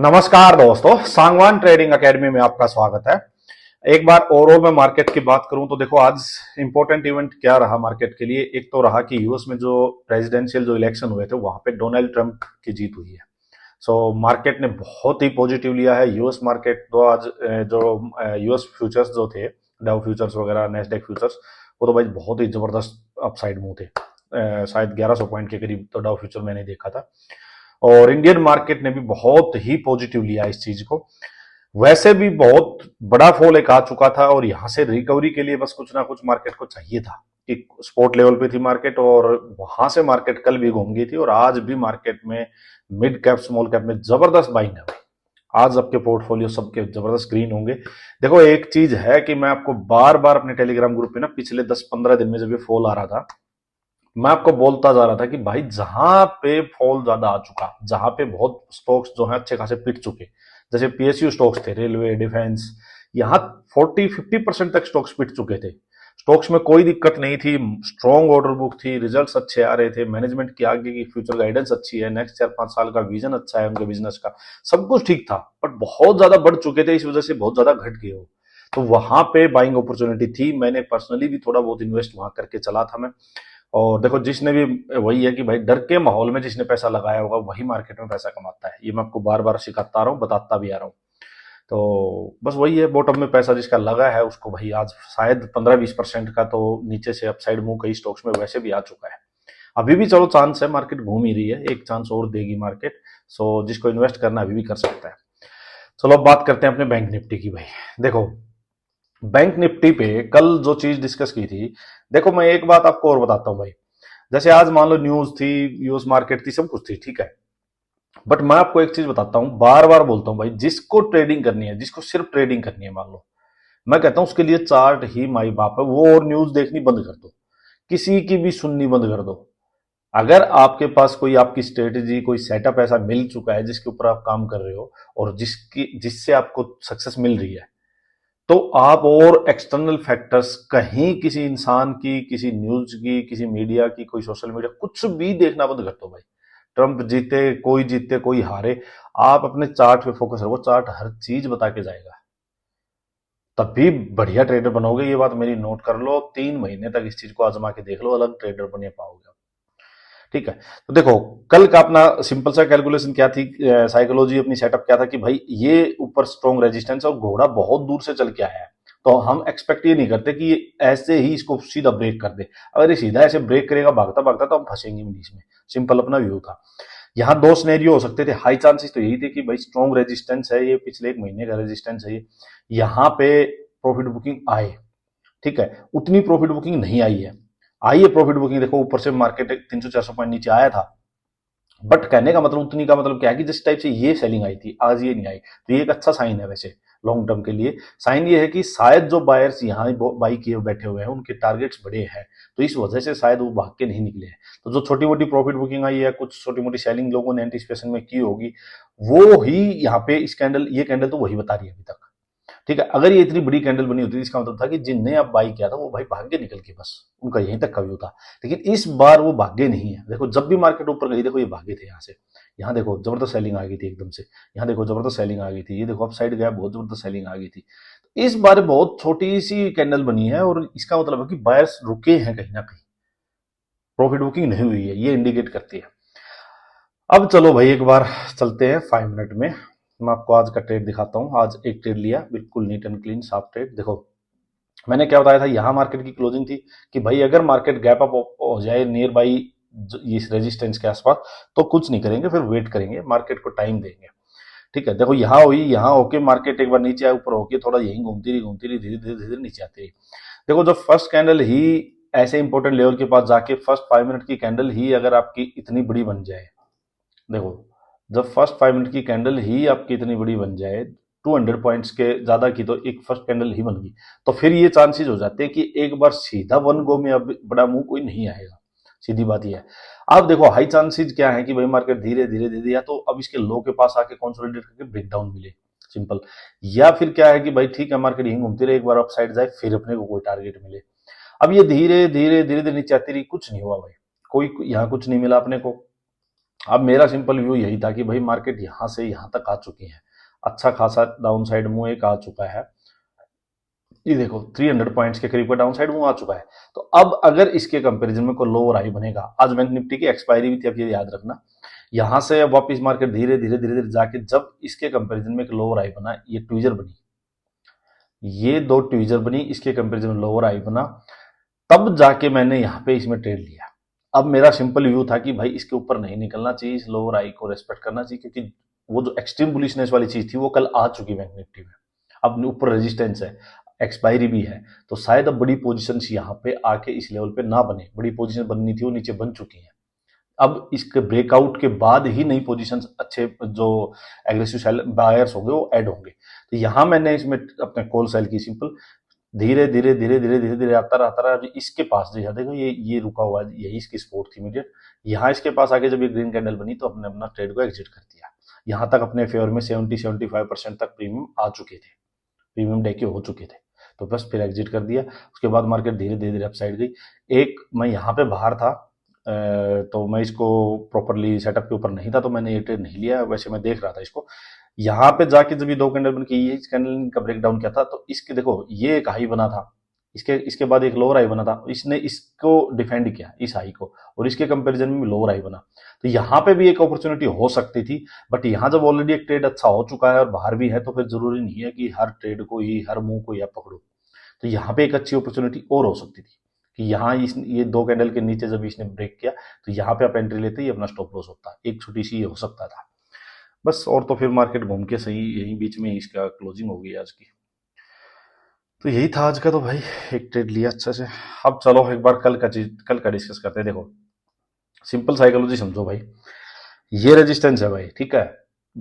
नमस्कार दोस्तों, Sangwan trading academy में आपका स्वागत है। एक बार ओवरऑल मैं मार्केट की बात करूं तो देखो आज इंपॉर्टेंट इवेंट क्या रहा मार्केट के लिए। एक तो रहा कि यूएस में जो प्रेसिडेंशियल जो इलेक्शन हुए थे वहां पे डोनाल्ड ट्रंप की जीत हुई है। सो मार्केट ने बहुत ही पॉजिटिव लिया है। यूएस मार्केट तो आज जो यूएस फ्यूचर्स जो थे, डाउ फ्यूचर्स वगैरह, नेस्डेक फ्यूचर्स, वो तो भाई बहुत ही जबरदस्त अपसाइड मूव थे। शायद 1100 पॉइंट के करीब तो डाउ फ्यूचर मैंने देखा था। और इंडियन मार्केट ने भी बहुत ही पॉजिटिव लिया इस चीज को। वैसे भी बहुत बड़ा फॉल एक आ चुका था और यहां से रिकवरी के लिए बस कुछ ना कुछ मार्केट को चाहिए था कि स्पोर्ट लेवल पे थी मार्केट, और वहां से मार्केट कल भी घूम गई थी और आज भी मार्केट में मिड कैप स्मॉल कैप में जबरदस्त बाइंग है। आज आपके पोर्टफोलियो सबके जबरदस्त ग्रीन होंगे। देखो एक चीज है कि मैं आपको बार बार अपने टेलीग्राम ग्रुप पे ना पिछले 10-15 दिन में जब ये फॉल आ रहा था, मैं आपको बोलता जा रहा था कि भाई जहां पे फॉल ज्यादा आ चुका, जहां पे बहुत स्टॉक्स जो है अच्छे खासे पिट चुके, जैसे पीएसयू स्टॉक्स थे, रेलवे, डिफेंस, यहाँ 40-50% तक स्टॉक्स पिट चुके थे। स्टॉक्स में कोई दिक्कत नहीं थी, स्ट्रॉन्ग ऑर्डर बुक थी, रिजल्ट्स अच्छे आ रहे थे, मैनेजमेंट की आगे की फ्यूचर गाइडेंस अच्छी है, नेक्स्ट 4-5 साल का विजन अच्छा है उनके बिजनेस का, सब कुछ ठीक था। बट बहुत ज्यादा बढ़ चुके थे, इस वजह से बहुत ज्यादा घट गए हो। तो वहां पे बाइंग अपॉर्चुनिटी थी। मैंने पर्सनली भी थोड़ा बहुत इन्वेस्ट वहां करके चला था मैं। और देखो जिसने भी, वही है कि भाई डर के माहौल में जिसने पैसा लगाया होगा वही मार्केट में पैसा कमाता है। ये मैं आपको बार बार सिखाता आ रहा हूँ, बताता भी आ रहा हूँ। तो बस वही है, बॉटम में पैसा जिसका लगा है उसको भाई आज शायद 15-20% का तो नीचे से अपसाइड मूव कई स्टॉक्स में वैसे भी आ चुका है। अभी भी चलो चांस है, मार्केट घूम ही रही है, एक चांस और देगी मार्केट। सो जिसको इन्वेस्ट करना अभी भी कर सकता है। चलो अब बात करते हैं अपने बैंक निफ्टी की। भाई देखो, बैंक निफ्टी पे कल जो चीज डिस्कस की थी, देखो मैं एक बात आपको और बताता हूँ भाई। जैसे आज मान लो न्यूज थी, यूएस मार्केट थी, सब कुछ थी, ठीक है। बट मैं आपको एक चीज बताता हूं, बार बार बोलता हूं भाई, जिसको ट्रेडिंग करनी है, जिसको सिर्फ ट्रेडिंग करनी है, मान लो मैं कहता हूं उसके लिए चार्ट ही माई बाप है। वो और न्यूज देखनी बंद कर दो, किसी की भी सुननी बंद कर दो। अगर आपके पास कोई आपकी स्ट्रेटेजी, कोई सेटअप ऐसा मिल चुका है जिसके ऊपर आप काम कर रहे हो और जिससे आपको सक्सेस मिल रही है, तो आप और एक्सटर्नल फैक्टर्स कहीं किसी इंसान की, किसी न्यूज की, किसी मीडिया की, कोई सोशल मीडिया, कुछ भी देखना बंद कर दो भाई। ट्रंप जीते कोई हारे, आप अपने चार्ट पे फोकस रखो। चार्ट हर चीज बता के जाएगा, तभी बढ़िया ट्रेडर बनोगे। ये बात मेरी नोट कर लो, 3 महीने तक इस चीज को आजमा के देख लो, अलग ट्रेडर बने पाओगे। ठीक है। तो देखो कल का अपना सिंपल सा कैलकुलेशन क्या थी, साइकोलॉजी अपनी सेटअप क्या था कि भाई ये ऊपर स्ट्रॉन्ग रेजिस्टेंस और घोड़ा बहुत दूर से चल के आया है, तो हम एक्सपेक्ट ये नहीं करते कि ये ऐसे ही इसको सीधा ब्रेक कर दे। अगर ये सीधा ऐसे ब्रेक करेगा भागता भागता तो हम फंसेंगे भी इसमें। सिंपल अपना व्यू था। यहाँ दो सिनेरियो हो सकते थे, हाई चांसेस तो यही थे कि भाई स्ट्रॉन्ग रेजिस्टेंस है, ये पिछले 1 महीने का रेजिस्टेंस है, ये यहाँ पे प्रॉफिट बुकिंग आए। ठीक है, उतनी प्रॉफिट बुकिंग नहीं आई है। आई है प्रॉफिट बुकिंग, देखो ऊपर से मार्केट 300-400 पॉइंट नीचे आया था, बट कहने का मतलब उतनी का मतलब क्या है कि जिस टाइप से ये सेलिंग आई थी आज ये नहीं आई, तो ये एक अच्छा साइन है वैसे लॉन्ग टर्म के लिए। साइन ये है कि शायद जो बायर्स यहाँ बाई किए बैठे हुए हैं उनके टारगेट्स बड़े हैं, तो इस वजह से शायद वो भाग के नहीं निकले हैं। तो जो छोटी मोटी प्रॉफिट बुकिंग आई है, कुछ छोटी मोटी सेलिंग लोगों ने एंटिसिपेशन में की होगी, वो ही यहाँ पे इस कैंडल, ये कैंडल तो वही बता रही है अभी तक। ठीक है, अगर ये इतनी बड़ी कैंडल बनी होती इसका मतलब था कि जिनने अब बाई किया था वो भाई भाग्य निकल के, बस उनका यहीं तक का व्यू था। लेकिन इस बार वो भाग्य नहीं है। देखो जब भी मार्केट ऊपर गई, देखो ये भाग्य थे यहाँ से, यहाँ देखो जबरदस्त सेलिंग आ गई थी एकदम से, यहाँ देखो जबरदस्त सेलिंग आ गई थी, ये देखो अप साइड गया, बहुत जबरदस्त सेलिंग आ गई थी। इस बार बहुत छोटी सी कैंडल बनी है और इसका मतलब है कि बायर्स रुके हैं कहीं ना कहीं, प्रॉफिट बुकिंग नहीं हुई है, ये इंडिकेट करती है। अब चलो भाई एक बार चलते हैं 5 मिनट में, मैं आपको आज का ट्रेड दिखाता हूँ। आज एक ट्रेड लिया, बिल्कुल नीट एंड क्लीन साफ ट्रेड। देखो मैंने क्या बताया था, यहां मार्केट की क्लोजिंग थी कि भाई अगर मार्केट गैप अप हो जाए नियर बाई इस रेजिस्टेंस के आसपास, तो कुछ नहीं करेंगे, फिर वेट करेंगे, मार्केट को टाइम देंगे। ठीक है, देखो यहाँ हुई, यहाँ होके मार्केट एक बार नीचे आए, ऊपर होके थोड़ा यहीं घूमती रही, धीरे धीरे धीरे नीचे आती रही। देखो जब फर्स्ट कैंडल ही ऐसे इंपॉर्टेंट लेवल के पास जाके, फर्स्ट 5 मिनट की कैंडल ही अगर आपकी इतनी बड़ी बन जाए, देखो जब फर्स्ट 5 मिनट की कैंडल ही आपकी इतनी बड़ी बन जाए, 200 पॉइंट्स के ज्यादा की तो एक फर्स्ट कैंडल ही बन गई, तो फिर ये चांसेस हो जाते हैं कि एक बार सीधा वन गो में अब बड़ा मुंह कोई नहीं आएगा। सीधी बात यह है। अब देखो हाई चांसेस क्या है कि भाई मार्केट धीरे धीरे धीरे या तो अब इसके लो के पास आके कंसोलिडेट करके ब्रेकडाउन मिले, सिंपल। या फिर क्या है कि भाई ठीक है मार्केट यहीं घूमती रहे, एक बार अपसाइड जाए, फिर अपने को कोई टारगेट मिले। अब ये धीरे धीरे धीरे धीरे नीचे आती रही, कुछ नहीं हुआ भाई, कोई यहाँ कुछ नहीं मिला अपने को। अब मेरा सिंपल व्यू यही था कि भाई मार्केट यहां से यहां तक आ चुकी है, अच्छा खासा डाउन साइड मूव एक आ चुका है, ये देखो 300 पॉइंट्स के करीब का डाउन साइड मूव आ चुका है। तो अब अगर इसके कंपैरिजन में कोई लोअर हाई बनेगा, आज बैंक निफ्टी की एक्सपायरी भी थी, अब ये याद रखना, यहां से अब वापिस मार्केट धीरे धीरे धीरे धीरे जाके जब इसके कंपैरिजन में एक लोअर हाई बना, ये ट्वीजर बनी, ये दो ट्वीजर बनी, इसके कंपैरिजन में लोअर हाई बना, तब जाके मैंने यहाँ पे इसमें ट्रेड लिया। अब मेरा सिंपल व्यू था कि भाई इसके ऊपर नहीं निकलना चाहिए, इस लोअर हाई को रेस्पेक्ट करना चाहिए, क्योंकि वो जो एक्सट्रीम बुलिशनेस वाली चीज थी वो कल आ चुकी बैंक निफ्टी में, अब ऊपर रेजिस्टेंस है, एक्सपायरी भी है, तो शायद अब बड़ी पोजीशन यहाँ पे आके इस लेवल पे ना बने, बड़ी पोजीशन बननी थी वो नीचे बन चुकी है। अब इसके ब्रेकआउट के बाद ही नई पोजीशंस अच्छे जो एग्रेसिव सेल बायर्स होंगे वो ऐड होंगे। तो यहां मैंने इसमें अपने कॉल सेल की सिंपल धीरे धीरे धीरे धीरे धीरे धीरे आता रहा इसके पास जो देखो ये रुका हुआ है, यही इसकी सपोर्ट थी इमीडिएट, यहाँ इसके पास आगे जब ये ग्रीन कैंडल बनी तो अपने अपना ट्रेड को एग्जिट कर दिया। यहाँ तक अपने फेवर में 70-75% तक प्रीमियम आ चुके थे, प्रीमियम डे के हो चुके थे, तो बस फिर एग्जिट कर दिया। उसके बाद मार्केट धीरे धीरे धीरे अपसाइड गई। एक मैं यहाँ पे बाहर था, तो मैं इसको प्रॉपरली सेटअप के ऊपर नहीं था, तो मैंने ये ट्रेड नहीं लिया, वैसे मैं देख रहा था इसको। यहाँ पे जाके जब ये दो कैंडल बन के ये इस कैंडल का ब्रेक डाउन किया था, तो इसके देखो ये एक हाई बना था, इसके बाद एक लोअर हाई बना था, इसने इसको डिफेंड किया इस हाई को, और इसके कंपैरिजन में लोअर हाई बना, तो यहाँ पे भी एक अपॉर्चुनिटी हो सकती थी। बट यहाँ जब ऑलरेडी एक ट्रेड अच्छा हो चुका है और बाहर भी है, तो फिर जरूरी नहीं है कि हर ट्रेड को ही, हर मूव को ही आप पकड़ो। तो यहाँ पे एक अच्छी अपॉर्चुनिटी और हो सकती थी कि यहाँ ये दो कैंडल के नीचे जब इसने ब्रेक किया, तो यहाँ पे आप एंट्री लेते ही अपना स्टॉप लॉस होता, एक छोटी सी ये हो सकता था बस। और तो फिर मार्केट घूम के सही यही बीच में इसका क्लोजिंग हो गई आज की। तो यही था आज का, तो भाई एक ट्रेड लिया अच्छा से। अब चलो एक बार कल का डिस्कस करते हैं। देखो सिंपल साइकोलॉजी समझो भाई, ये रेजिस्टेंस है भाई, ठीक है,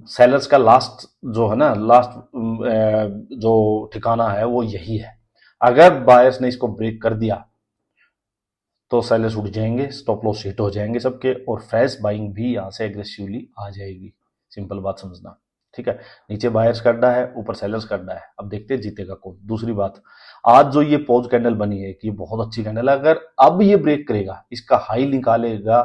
सेलर्स का लास्ट जो है ना, लास्ट जो ठिकाना है वो यही है। अगर बायर्स ने इसको ब्रेक कर दिया तो सेलर्स उठ जाएंगे, स्टॉप लॉस हिट हो जाएंगे सबके, और फ्रेश बाइंग भी यहाँ से एग्रेसिवली आ जाएगी। सिंपल बात समझना, ठीक है। नीचे बायर्स का अड्डा है, ऊपर सेलर्स का अड्डा है, अब देखते हैं जीतेगा कौन। दूसरी बात, आज जो ये पॉज कैंडल बनी है कि ये बहुत अच्छी कैंडल है, अगर अब ये ब्रेक करेगा, इसका हाई निकालेगा,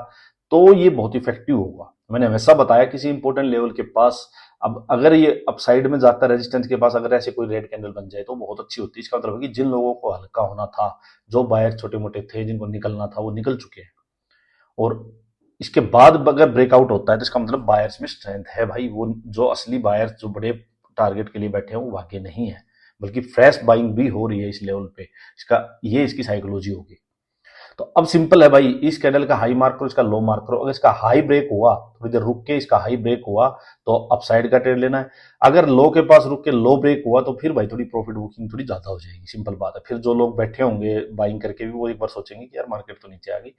तो ये बहुत इफेक्टिव होगा। मैंने हमेशा बताया किसी इंपॉर्टेंट लेवल के पास, अब अगर ये अपसाइड में जाता रेजिस्टेंस के पास, अगर ऐसे कोई रेड कैंडल बन जाए तो बहुत अच्छी होती है। इसका मतलब है कि जिन लोगों को हल्का होना था, जो बायर छोटे मोटे थे जिनको निकलना था, वो निकल चुके हैं, और इसके बाद अगर ब्रेकआउट होता है तो इसका मतलब बायर्स में स्ट्रेंथ है भाई। वो जो असली बायर्स जो बड़े टारगेट के लिए बैठे हैं वो भागे नहीं है, बल्कि फ्रेश बाइंग भी हो रही है इस लेवल पे। ये इसकी साइकोलॉजी होगी। तो अब सिंपल है भाई, इस कैंडल का हाई मार्क करो, इसका लो मार्क करो। अगर इसका हाई ब्रेक हुआ, थोड़ी देर रुक के इसका हाई ब्रेक हुआ, तो अपसाइड का ट्रेड लेना है। अगर लो के पास रुक के लो ब्रेक हुआ, तो फिर भाई थोड़ी प्रॉफिट बुकिंग थोड़ी ज्यादा हो जाएगी। सिंपल बात है, फिर जो लोग बैठे होंगे बाइंग करके भी, वो एक बार सोचेंगे कि यार मार्केट तो नीचे आ गई,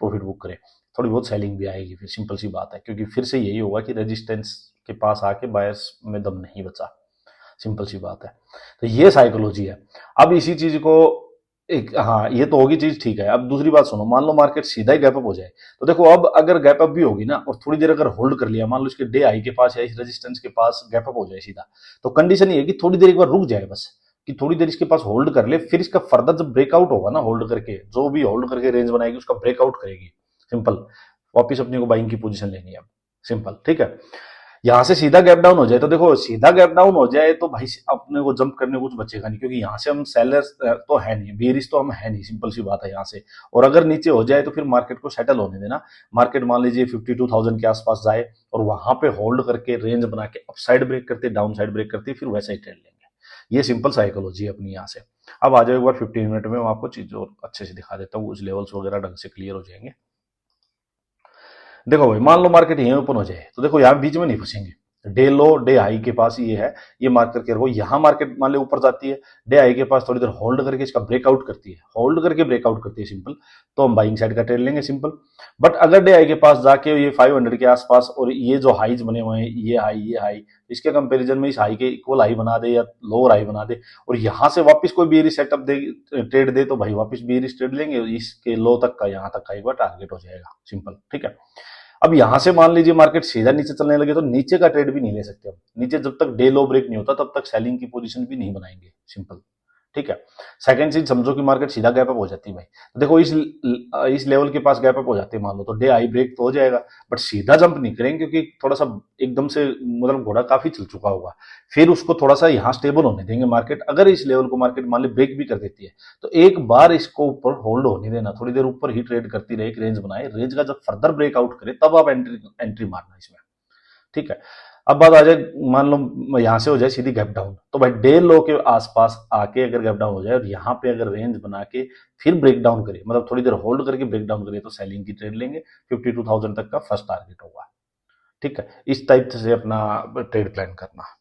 प्रॉफिट बुक करें, थोड़ी बहुत सेलिंग भी आएगी। फिर सिंपल सी बात है, क्योंकि फिर से यही होगा कि रेजिस्टेंस के पास आके बायर्स में दम नहीं बचा। सिंपल सी बात है, तो ये साइकोलॉजी है। अब इसी चीज को एक, हाँ ये तो होगी चीज, ठीक है। अब दूसरी बात सुनो, मान लो मार्केट सीधा ही गैप अप हो जाए, तो देखो अब अगर गैप अप भी होगी ना, और थोड़ी देर अगर होल्ड कर लिया, मान लो इसके डे हाई के पास या इस रेजिस्टेंस के पास गैप अप हो जाए सीधा, तो कंडीशन ये है कि थोड़ी देर एक बार रुक जाए बस, कि थोड़ी देर इसके पास होल्ड कर ले, फिर इसका फर्दर जब ब्रेकआउट होगा ना, होल्ड करके जो भी होल्ड करके रेंज बनाएगी उसका ब्रेकआउट करेगी, सिंपल, वापिस अपने को बाइंग की पोजीशन लेनी है अब, सिंपल, ठीक है। यहां से सीधा गैप डाउन हो जाए, तो देखो सीधा गैप डाउन हो जाए तो भाई अपने को जंप करने को कुछ बचेगा नहीं, क्योंकि यहाँ से हम सेलर्स तो है नहीं, बेरिस तो हम है नहीं, सिंपल सी बात है यहाँ से। और अगर नीचे हो जाए तो फिर मार्केट को सेटल होने देना। मार्केट मान लीजिए 52,000 के आसपास जाए और वहां पे होल्ड करके रेंज बना के अपसाइड ब्रेक करते, डाउन साइड ब्रेक करते, फिर वैसा ही ट्रेड लेंगे। ये सिंपल साइकोलॉजी है अपनी यहाँ से। अब आ जाओ एक बार 15 मिनट में मैं आपको चीज और अच्छे से दिखा देता हूँ, कुछ लेवल्स वगैरह ढंग से क्लियर हो जाएंगे। देखो भाई, मान लो मार्केट यहीं ओपन हो जाए, तो देखो यहाँ बीच में नहीं फंसेंगे, डे लो डे हाई के पास ये है, ये मार्क करके रखो। यहाँ मार्केट मान लो ऊपर जाती है, डे हाई के पास थोड़ी देर होल्ड करके इसका ब्रेकआउट करती है, होल्ड करके ब्रेकआउट करती है सिंपल, तो हम बाइंग साइड का ट्रेड लेंगे सिंपल। बट अगर डे हाई के पास जाके ये 500 के आसपास, और ये जो हाईज बने हुए हैं, ये हाई इसके कंपेरिजन में इस हाई के इक्वल हाई बना दे या लोअर हाई बना दे, और यहाँ से वापस कोई बेयरिश सेटअप दे, ट्रेड दे, तो भाई वापस बेयरिश ट्रेड लेंगे, इसके लो तक का यहाँ तक का एक बार टारगेट हो जाएगा, सिंपल, ठीक है। अब यहां से मान लीजिए मार्केट सीधा नीचे चलने लगे, तो नीचे का ट्रेड भी नहीं ले सकते हम। नीचे जब तक डे लो ब्रेक नहीं होता तब तक सेलिंग की पोजीशन भी नहीं बनाएंगे, सिंपल, ठीक है। सेकंड चीज समझो कि मार्केट सीधा गैप अप हो जाती है भाई, तो देखो इस लेवल के पास गैप अप हो जाती है मान लो, तो डे आई ब्रेक तो हो जाएगा, बट सीधा जंप नहीं करेंगे क्योंकि थोड़ा सा एकदम से मतलब घोड़ा काफी चल चुका होगा। फिर उसको थोड़ा सा यहाँ स्टेबल होने देंगे मार्केट। अगर इस लेवल को मार्केट मान ली ब्रेक भी कर देती है तो एक बार इसको ऊपर होल्ड होने देना, थोड़ी देर ऊपर ही ट्रेड करती रहे, एक रेंज बनाए, रेंज का जब फर्दर ब्रेकआउट करे तब आप एंट्री मारना इसमें, ठीक है। अब बात आ जाए, मान लो यहां से हो जाए सीधी गैप डाउन, तो भाई डे लो के आसपास आके अगर गैप डाउन हो जाए और यहाँ पे अगर रेंज बना के फिर ब्रेक डाउन करिए, मतलब थोड़ी देर होल्ड करके ब्रेक डाउन करिए, तो सेलिंग की ट्रेड लेंगे। 52,000 तक का फर्स्ट टारगेट होगा, ठीक है। इस टाइप से अपना ट्रेड प्लान करना।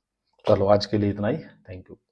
चलो आज के लिए इतना ही, थैंक यू।